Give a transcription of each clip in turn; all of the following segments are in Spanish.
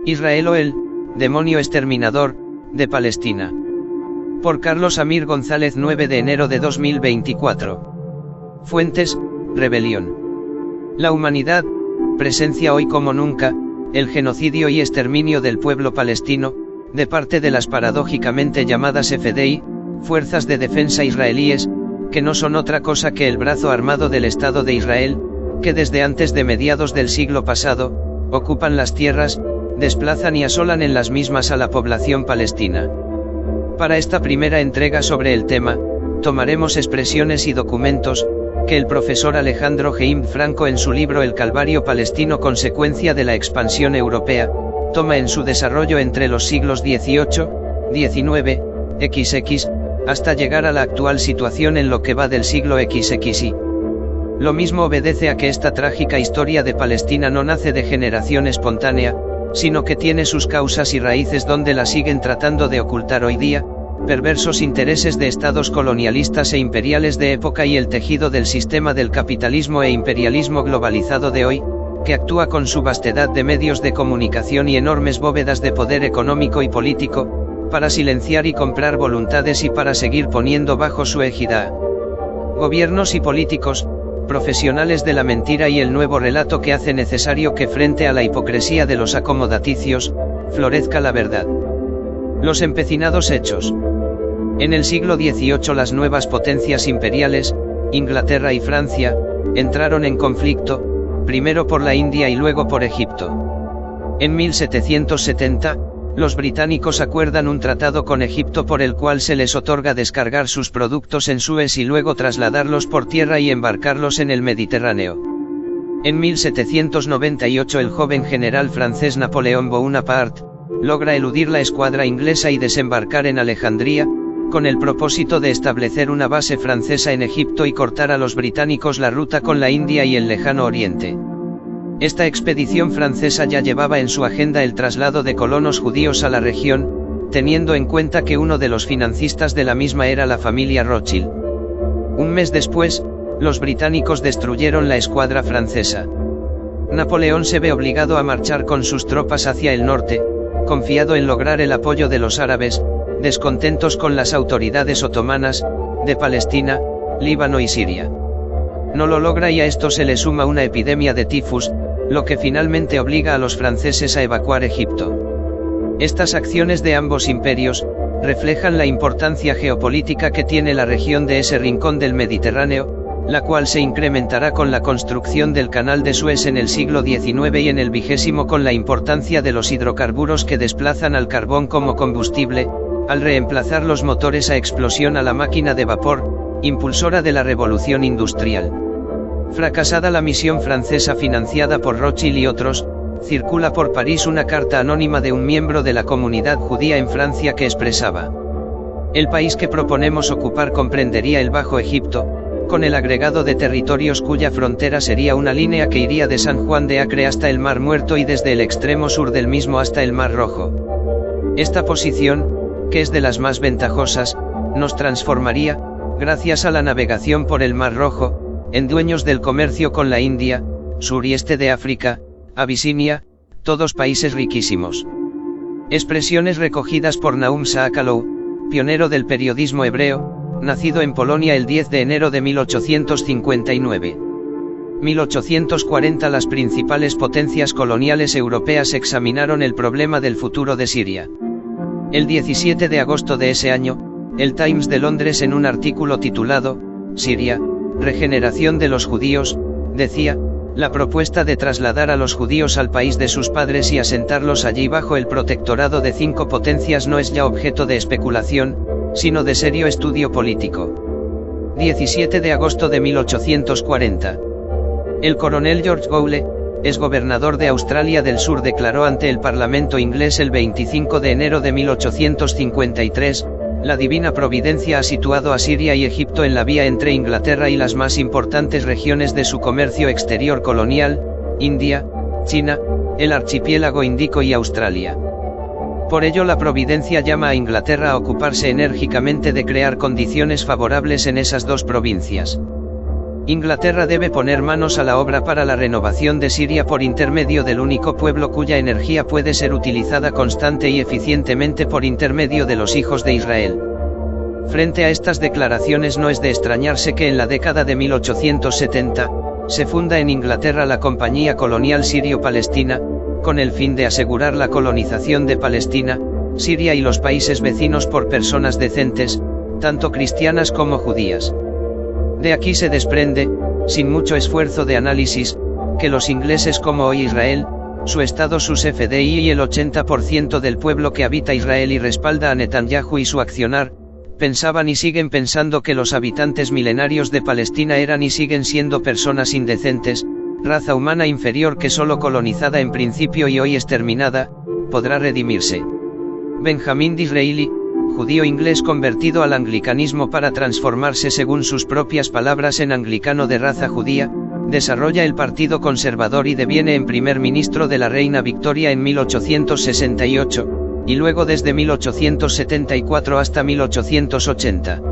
Israel o el demonio exterminador de Palestina. Por Carlos Amir González, 9 de enero de 2024. Fuentes: Rebelión. La humanidad presencia hoy como nunca el genocidio y exterminio del pueblo palestino, de parte de las paradójicamente llamadas FDI, Fuerzas de Defensa Israelíes, que no son otra cosa que el brazo armado del Estado de Israel, que desde antes de mediados del siglo pasado, ocupan las tierras, desplazan y asolan en las mismas a la población palestina. Para esta primera entrega sobre el tema, tomaremos expresiones y documentos, que el profesor Alejandro Geim Franco en su libro El Calvario Palestino, consecuencia de la expansión europea, toma en su desarrollo entre los siglos XVIII, XIX, XX, hasta llegar a la actual situación en lo que va del siglo XXI. Lo mismo obedece a que esta trágica historia de Palestina no nace de generación espontánea, sino que tiene sus causas y raíces donde la siguen tratando de ocultar hoy día, perversos intereses de estados colonialistas e imperiales de época y el tejido del sistema del capitalismo e imperialismo globalizado de hoy, que actúa con su vastedad de medios de comunicación y enormes bóvedas de poder económico y político, para silenciar y comprar voluntades y para seguir poniendo bajo su égida gobiernos y políticos, profesionales de la mentira y el nuevo relato que hace necesario que frente a la hipocresía de los acomodaticios, florezca la verdad. Los empecinados hechos. En el siglo XVIII las nuevas potencias imperiales, Inglaterra y Francia, entraron en conflicto, primero por la India y luego por Egipto. En 1770, los británicos acuerdan un tratado con Egipto por el cual se les otorga descargar sus productos en Suez y luego trasladarlos por tierra y embarcarlos en el Mediterráneo. En 1798 el joven general francés Napoleón Bonaparte logra eludir la escuadra inglesa y desembarcar en Alejandría, con el propósito de establecer una base francesa en Egipto y cortar a los británicos la ruta con la India y el lejano Oriente. Esta expedición francesa ya llevaba en su agenda el traslado de colonos judíos a la región, teniendo en cuenta que uno de los financistas de la misma era la familia Rothschild. Un mes después, los británicos destruyeron la escuadra francesa. Napoleón se ve obligado a marchar con sus tropas hacia el norte, confiado en lograr el apoyo de los árabes, descontentos con las autoridades otomanas, de Palestina, Líbano y Siria. No lo logra y a esto se le suma una epidemia de tifus, lo que finalmente obliga a los franceses a evacuar Egipto. Estas acciones de ambos imperios reflejan la importancia geopolítica que tiene la región de ese rincón del Mediterráneo, la cual se incrementará con la construcción del Canal de Suez en el siglo XIX y en el XX con la importancia de los hidrocarburos que desplazan al carbón como combustible, al reemplazar los motores a explosión a la máquina de vapor, impulsora de la revolución industrial. Fracasada la misión francesa financiada por Rothschild y otros, circula por París una carta anónima de un miembro de la comunidad judía en Francia que expresaba: el país que proponemos ocupar comprendería el Bajo Egipto, con el agregado de territorios cuya frontera sería una línea que iría de San Juan de Acre hasta el Mar Muerto y desde el extremo sur del mismo hasta el Mar Rojo. Esta posición, que es de las más ventajosas, nos transformaría, gracias a la navegación por el Mar Rojo, en dueños del comercio con la India, sur y este de África, Abisinia, todos países riquísimos. Expresiones recogidas por Nahum Saakalou, pionero del periodismo hebreo, nacido en Polonia el 10 de enero de 1859. 1840 Las principales potencias coloniales europeas examinaron el problema del futuro de Siria. El 17 de agosto de ese año, el Times de Londres en un artículo titulado, Siria, regeneración de los judíos, decía, la propuesta de trasladar a los judíos al país de sus padres y asentarlos allí bajo el protectorado de 5 potencias no es ya objeto de especulación, sino de serio estudio político. 17 de agosto de 1840. El coronel George Gowle, exgobernador de Australia del Sur, declaró ante el Parlamento inglés el 25 de enero de 1853, la divina providencia ha situado a Siria y Egipto en la vía entre Inglaterra y las más importantes regiones de su comercio exterior colonial, India, China, el archipiélago índico y Australia. Por ello la providencia llama a Inglaterra a ocuparse enérgicamente de crear condiciones favorables en esas dos provincias. Inglaterra debe poner manos a la obra para la renovación de Siria por intermedio del único pueblo cuya energía puede ser utilizada constante y eficientemente por intermedio de los hijos de Israel. Frente a estas declaraciones no es de extrañarse que en la década de 1870, se funda en Inglaterra la Compañía Colonial Sirio-Palestina, con el fin de asegurar la colonización de Palestina, Siria y los países vecinos por personas decentes, tanto cristianas como judías. De aquí se desprende, sin mucho esfuerzo de análisis, que los ingleses como hoy Israel, su Estado, sus FDI y el 80% del pueblo que habita Israel y respalda a Netanyahu y su accionar, pensaban y siguen pensando que los habitantes milenarios de Palestina eran y siguen siendo personas indecentes, raza humana inferior que solo colonizada en principio y hoy exterminada, podrá redimirse. Benjamin Disraeli, judío inglés convertido al anglicanismo para transformarse según sus propias palabras en anglicano de raza judía, desarrolla el Partido Conservador y deviene en primer ministro de la reina Victoria en 1868, y luego desde 1874 hasta 1880.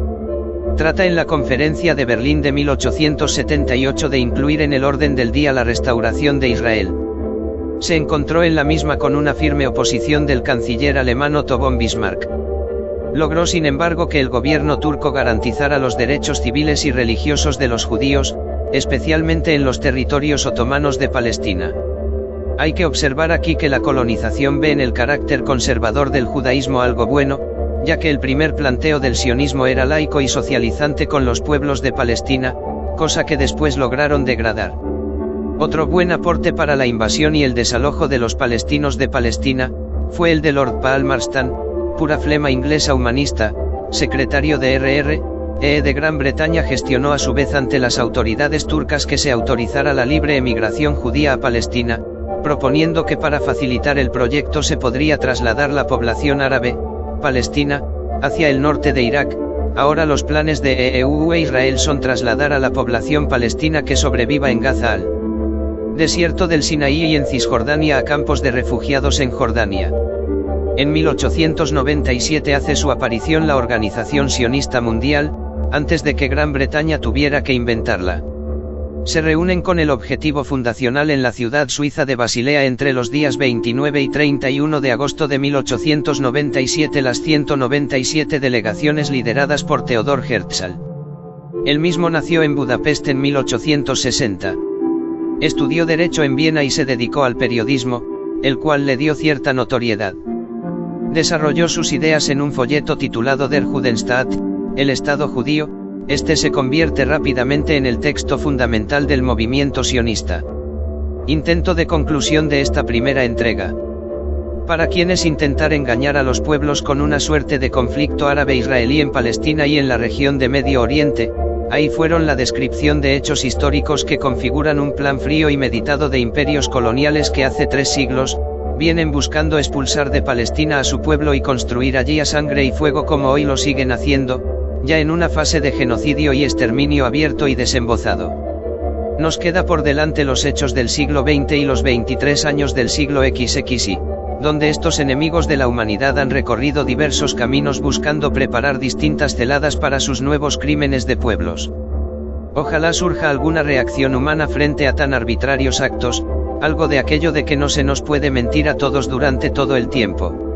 Trata en la Conferencia de Berlín de 1878 de incluir en el orden del día la restauración de Israel. Se encontró en la misma con una firme oposición del canciller alemán Otto von Bismarck. Logró sin embargo que el gobierno turco garantizara los derechos civiles y religiosos de los judíos, especialmente en los territorios otomanos de Palestina. Hay que observar aquí que la colonización ve en el carácter conservador del judaísmo algo bueno, ya que el primer planteo del sionismo era laico y socializante con los pueblos de Palestina, cosa que después lograron degradar. Otro buen aporte para la invasión y el desalojo de los palestinos de Palestina, fue el de Lord Palmerston, pura flema inglesa humanista, secretario de R.R.E. de Gran Bretaña. Gestionó a su vez ante las autoridades turcas que se autorizara la libre emigración judía a Palestina, proponiendo que para facilitar el proyecto se podría trasladar la población árabe, palestina, hacia el norte de Irak. Ahora los planes de EU e Israel son trasladar a la población palestina que sobreviva en Gaza al desierto del Sinaí y en Cisjordania a campos de refugiados en Jordania. En 1897 hace su aparición la Organización Sionista Mundial, antes de que Gran Bretaña tuviera que inventarla. Se reúnen con el objetivo fundacional en la ciudad suiza de Basilea entre los días 29 y 31 de agosto de 1897 las 197 delegaciones lideradas por Theodor Herzl. Él mismo nació en Budapest en 1860. Estudió Derecho en Viena y se dedicó al periodismo, el cual le dio cierta notoriedad. Desarrolló sus ideas en un folleto titulado Der Judenstaat, el Estado judío. Este se convierte rápidamente en el texto fundamental del movimiento sionista. Intento de conclusión de esta primera entrega. Para quienes intentar engañar a los pueblos con una suerte de conflicto árabe-israelí en Palestina y en la región de Medio Oriente, ahí fueron la descripción de hechos históricos que configuran un plan frío y meditado de imperios coloniales que hace 3 siglos, vienen buscando expulsar de Palestina a su pueblo y construir allí a sangre y fuego como hoy lo siguen haciendo, ya en una fase de genocidio y exterminio abierto y desembozado. Nos queda por delante los hechos del siglo XX y los 23 años del siglo XXI, donde estos enemigos de la humanidad han recorrido diversos caminos buscando preparar distintas celadas para sus nuevos crímenes de pueblos. Ojalá surja alguna reacción humana frente a tan arbitrarios actos, algo de aquello de que no se nos puede mentir a todos durante todo el tiempo.